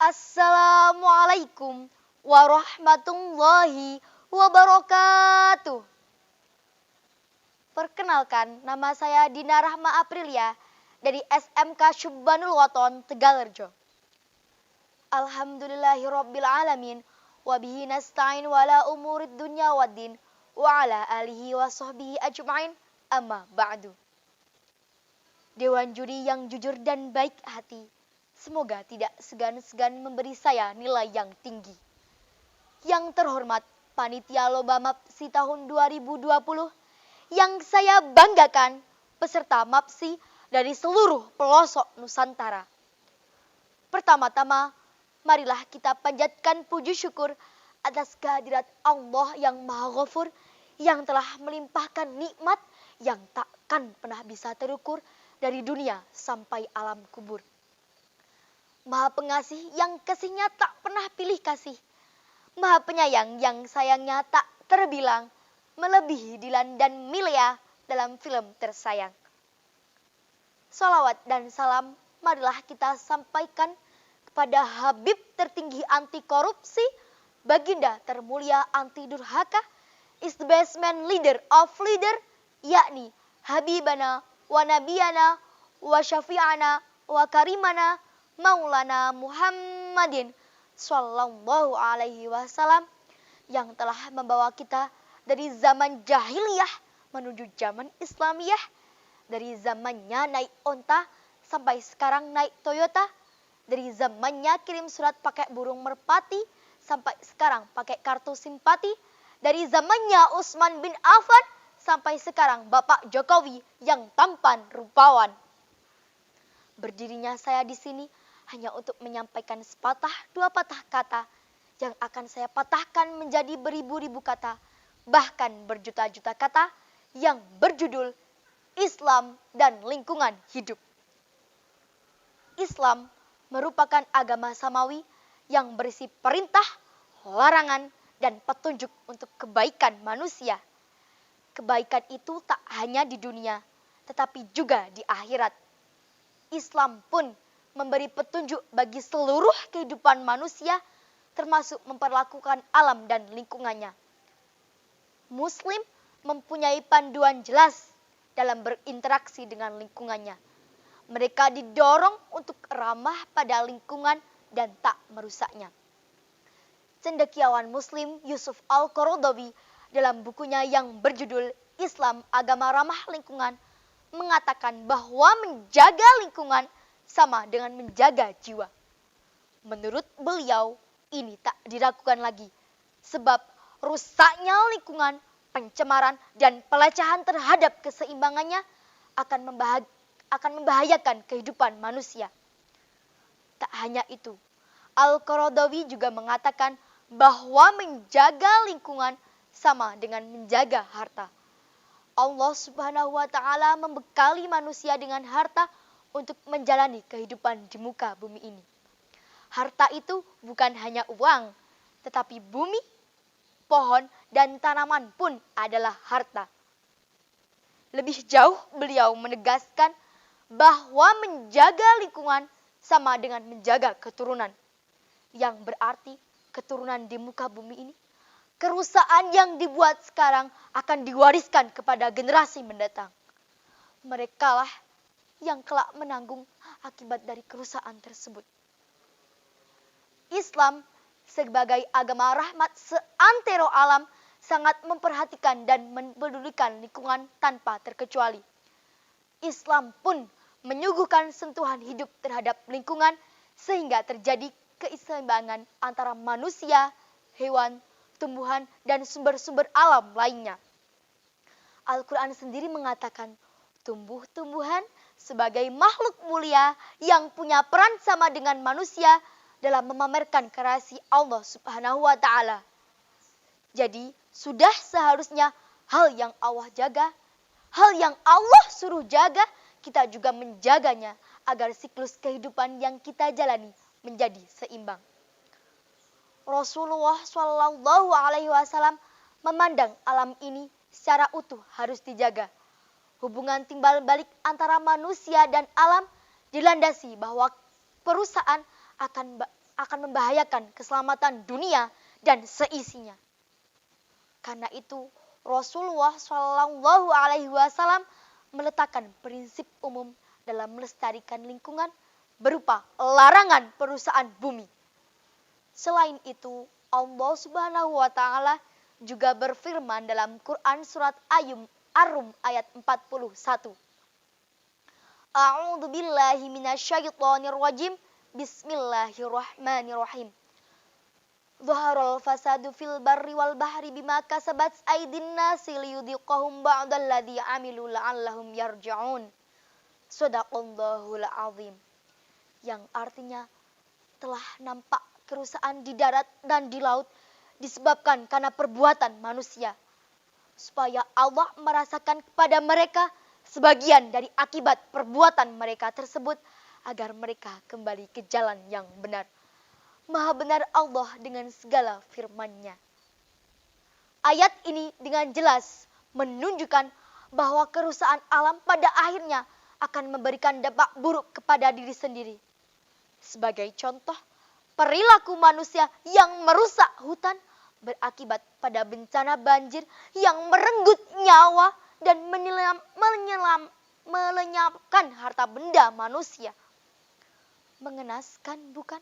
Assalamualaikum warahmatullahi wabarakatuh. Perkenalkan, nama saya Dina Rahma Aprilia dari SMK Syubbanul Waton, Tegalrejo. Alhamdulillahirabbil alamin wa bihi nasta'in wala umurid dunya waddin wa ala alihi wa sahbihi ajma'in, amma ba'du. Dewan juri yang jujur dan baik hati, semoga tidak segan-segan memberi saya nilai yang tinggi. Yang terhormat Panitia Lomba MAPSI tahun 2020, yang saya banggakan peserta MAPSI dari seluruh pelosok Nusantara. Pertama-tama, marilah kita panjatkan puji syukur atas kehadirat Allah yang Maha Ghafur, yang telah melimpahkan nikmat yang takkan pernah bisa terukur dari dunia sampai alam kubur. Maha pengasih yang kasihnya tak pernah pilih kasih. Maha penyayang yang sayangnya tak terbilang, melebihi Dilan dan Milea dalam film tersayang. Salawat dan salam marilah kita sampaikan kepada Habib tertinggi anti korupsi, baginda termulia anti durhaka, is the best man leader of leader, yakni Habibana wa nabiyana wa syafi'ana wa karimana Maulana Muhammadin sallallahu alaihi wasallam, yang telah membawa kita dari zaman jahiliyah menuju zaman Islamiyah, dari zamannya naik onta sampai sekarang naik Toyota, dari zamannya kirim surat pakai burung merpati sampai sekarang pakai kartu simpati, dari zamannya Utsman bin Affan sampai sekarang Bapak Jokowi yang tampan rupawan. Berdirinya saya di sini hanya untuk menyampaikan sepatah dua patah kata yang akan saya patahkan menjadi beribu-ribu kata, bahkan berjuta-juta kata yang berjudul Islam dan Lingkungan Hidup. Islam merupakan agama samawi yang berisi perintah, larangan, dan petunjuk untuk kebaikan manusia. Kebaikan itu tak hanya di dunia, tetapi juga di akhirat. Islam pun memberi petunjuk bagi seluruh kehidupan manusia, termasuk memperlakukan alam dan lingkungannya. Muslim mempunyai panduan jelas dalam berinteraksi dengan lingkungannya. Mereka didorong untuk ramah pada lingkungan dan tak merusaknya. Cendekiawan Muslim Yusuf Al-Qaradawi dalam bukunya yang berjudul Islam Agama Ramah Lingkungan mengatakan bahwa menjaga lingkungan sama dengan menjaga jiwa. Menurut beliau, ini tak diragukan lagi, sebab rusaknya lingkungan, pencemaran, dan pelecehan terhadap keseimbangannya akan membahayakan kehidupan manusia. Tak hanya itu, Al-Qaradawi juga mengatakan bahwa menjaga lingkungan sama dengan menjaga harta. Allah Subhanahu wa Ta'ala membekali manusia dengan harta untuk menjalani kehidupan di muka bumi ini. Harta itu bukan hanya uang, tetapi bumi, pohon, dan tanaman pun adalah harta. Lebih jauh beliau menegaskan bahwa menjaga lingkungan sama dengan menjaga keturunan, yang berarti keturunan di muka bumi ini, kerusakan yang dibuat sekarang akan diwariskan kepada generasi mendatang. Merekalah yang kelak menanggung akibat dari kerusakan tersebut. Islam sebagai agama rahmat seantero alam sangat memperhatikan dan mempedulikan lingkungan tanpa terkecuali. Islam pun menyuguhkan sentuhan hidup terhadap lingkungan sehingga terjadi keseimbangan antara manusia, hewan, tumbuhan, dan sumber-sumber alam lainnya. Al-Quran sendiri mengatakan tumbuh-tumbuhan sebagai makhluk mulia yang punya peran sama dengan manusia dalam memamerkan kreasi Allah Subhanahu wa Ta'ala. Jadi, sudah seharusnya hal yang Allah jaga, hal yang Allah suruh jaga, kita juga menjaganya agar siklus kehidupan yang kita jalani menjadi seimbang. Rasulullah Shallallahu Alaihi Wasallam memandang alam ini secara utuh harus dijaga. Hubungan timbal balik antara manusia dan alam dilandasi bahwa perusahaan akan membahayakan keselamatan dunia dan seisinya. Karena itu Rasulullah Shallallahu Alaihi Wasallam meletakkan prinsip umum dalam melestarikan lingkungan berupa larangan perusahaan bumi. Selain itu, Allah Subhanahu wa taala juga berfirman dalam Quran surat Ar-Rum ayat 41. A'udzu billahi minasyaitonir rajim. Bismillahirrahmanirrahim. Dhaharal fasadu fil barri wal bahri bima kasabat aydin nasi liyudhiqahum ba'dalladzi 'amilu la'allahum yarji'un. Shadaqallahul azim. Yang artinya telah nampak kerusakan di darat dan di laut disebabkan karena perbuatan manusia, supaya Allah merasakan kepada mereka sebagian dari akibat perbuatan mereka tersebut, agar mereka kembali ke jalan yang benar. Maha benar Allah dengan segala firman-Nya. Ayat ini dengan jelas menunjukkan bahwa kerusakan alam pada akhirnya akan memberikan dampak buruk kepada diri sendiri. Sebagai contoh, perilaku manusia yang merusak hutan berakibat pada bencana banjir yang merenggut nyawa dan melenyapkan harta benda manusia. Mengenaskan bukan?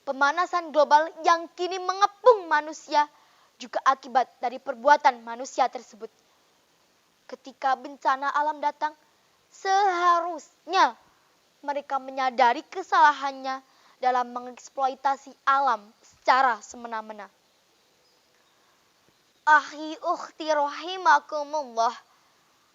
Pemanasan global yang kini mengepung manusia juga akibat dari perbuatan manusia tersebut. Ketika bencana alam datang, seharusnya mereka menyadari kesalahannya dalam mengeksploitasi alam secara semena-mena. Akhi ukhti rahimakumullah.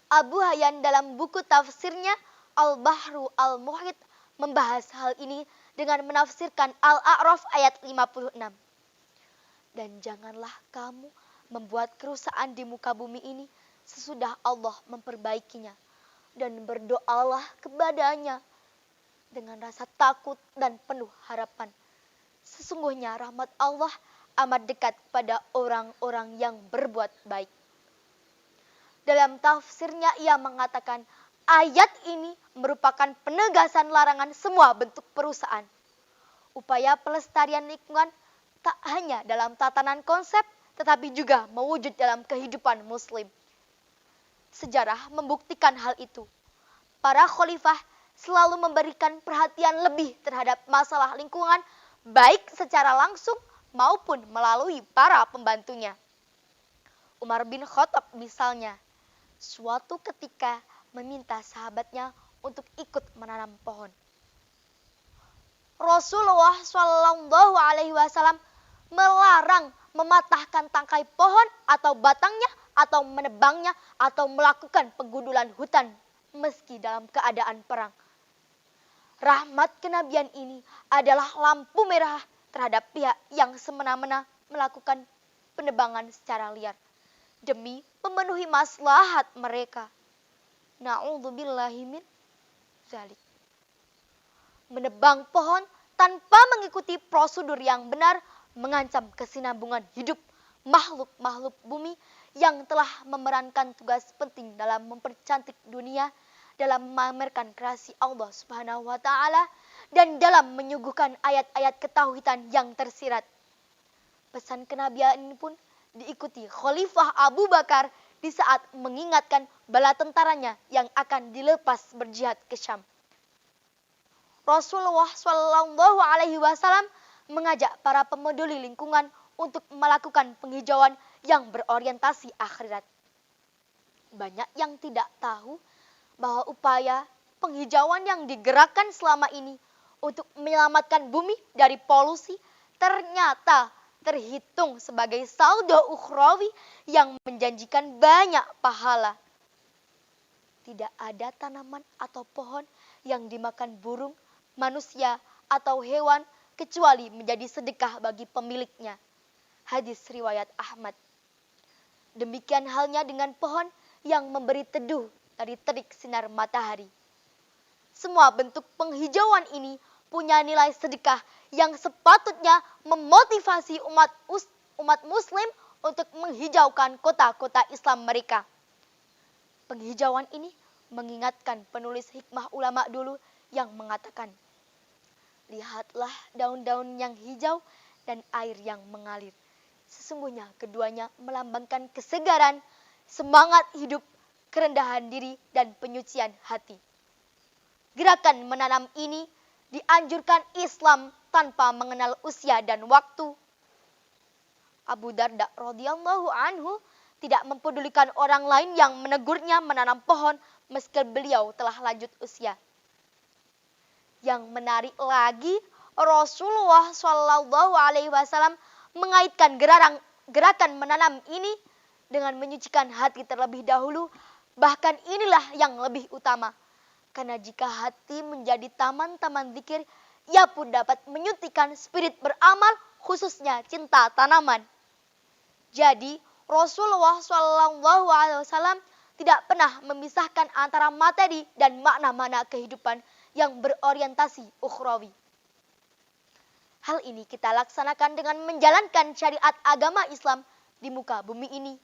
Abu Hayyan dalam buku tafsirnya Al-Bahru Al-Muhit membahas hal ini dengan menafsirkan Al-A'raf ayat 56. Dan janganlah kamu membuat kerusakan di muka bumi ini sesudah Allah memperbaikinya. Dan berdoalah kepadanya dengan rasa takut dan penuh harapan. Sesungguhnya rahmat Allah amat dekat pada orang-orang yang berbuat baik. Dalam tafsirnya ia mengatakan ayat ini merupakan penegasan larangan semua bentuk perusahaan. Upaya pelestarian lingkungan tak hanya dalam tatanan konsep, tetapi juga mewujud dalam kehidupan muslim. Sejarah membuktikan hal itu. Para khalifah selalu memberikan perhatian lebih terhadap masalah lingkungan, baik secara langsung maupun melalui para pembantunya. Umar bin Khattab misalnya, suatu ketika meminta sahabatnya untuk ikut menanam pohon. Rasulullah Shallallahu Alaihi Wasallam melarang mematahkan tangkai pohon atau batangnya, atau menebangnya, atau melakukan penggundulan hutan meski dalam keadaan perang. Rahmat kenabian ini adalah lampu merah terhadap pihak yang semena-mena melakukan penebangan secara liar demi memenuhi maslahat mereka. Na'udzubillahi min dzalik. Menebang pohon tanpa mengikuti prosedur yang benar mengancam kesinambungan hidup makhluk-makhluk bumi yang telah memerankan tugas penting dalam mempercantik dunia, dalam memamerkan kreasi Allah Subhanahu wa taala, dan dalam menyuguhkan ayat-ayat ketauhidan yang tersirat. Pesan kenabian ini pun diikuti Khalifah Abu Bakar di saat mengingatkan bala tentaranya yang akan dilepas berjihad ke Syam. Rasulullah Shallallahu Alaihi Wasallam mengajak para pemeduli lingkungan untuk melakukan penghijauan yang berorientasi akhirat. Banyak yang tidak tahu bahwa upaya penghijauan yang digerakkan selama ini untuk menyelamatkan bumi dari polusi ternyata terhitung sebagai saldo ukhrawi yang menjanjikan banyak pahala. Tidak ada tanaman atau pohon yang dimakan burung, manusia, atau hewan kecuali menjadi sedekah bagi pemiliknya. Hadis riwayat Ahmad. Demikian halnya dengan pohon yang memberi teduh dari terik sinar matahari. Semua bentuk penghijauan ini punya nilai sedekah yang sepatutnya memotivasi umat muslim untuk menghijaukan kota-kota Islam mereka. Penghijauan ini mengingatkan penulis hikmah ulama dulu yang mengatakan, Lihatlah daun-daun yang hijau dan air yang mengalir. Sesungguhnya keduanya melambangkan kesegaran, semangat hidup, kerendahan diri, dan penyucian hati. Gerakan menanam ini dianjurkan Islam tanpa mengenal usia dan waktu. Abu Darda radhiyallahu anhu tidak mempedulikan orang lain yang menegurnya menanam pohon meski beliau telah lanjut usia. Yang menarik lagi, Rasulullah Shallallahu Alaihi Wasallam mengaitkan gerakan menanam ini dengan menyucikan hati terlebih dahulu. Bahkan inilah yang lebih utama. Karena jika hati menjadi taman-taman zikir, ia pun dapat menyuntikkan spirit beramal, khususnya cinta tanaman. Jadi Rasulullah Shallallahu Alaihi Wasallam tidak pernah memisahkan antara materi dan makna-makna kehidupan yang berorientasi ukhrawi. Hal ini kita laksanakan dengan menjalankan syariat agama Islam di muka bumi ini,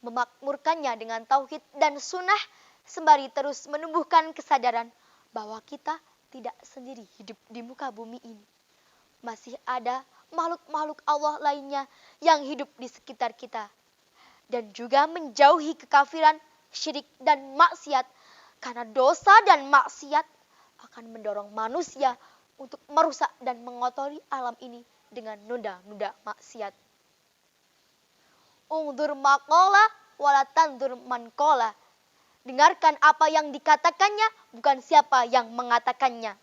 memakmurkannya dengan tauhid dan sunnah, sembari terus menumbuhkan kesadaran bahwa kita tidak sendiri hidup di muka bumi ini. Masih ada makhluk-makhluk Allah lainnya yang hidup di sekitar kita. Dan juga menjauhi kekafiran, syirik, dan maksiat. Karena dosa dan maksiat akan mendorong manusia untuk merusak dan mengotori alam ini dengan noda-noda maksiat. Ungdur maqala wala tandur man qala. Dengarkan apa yang dikatakannya, bukan siapa yang mengatakannya.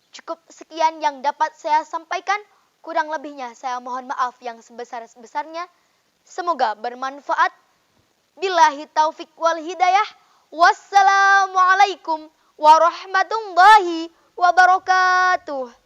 Cukup sekian yang dapat saya sampaikan. Kurang lebihnya saya mohon maaf yang sebesar-besarnya. Semoga bermanfaat. Billahi taufik wal hidayah. Wassalamualaikum warahmatullahi wabarakatuh.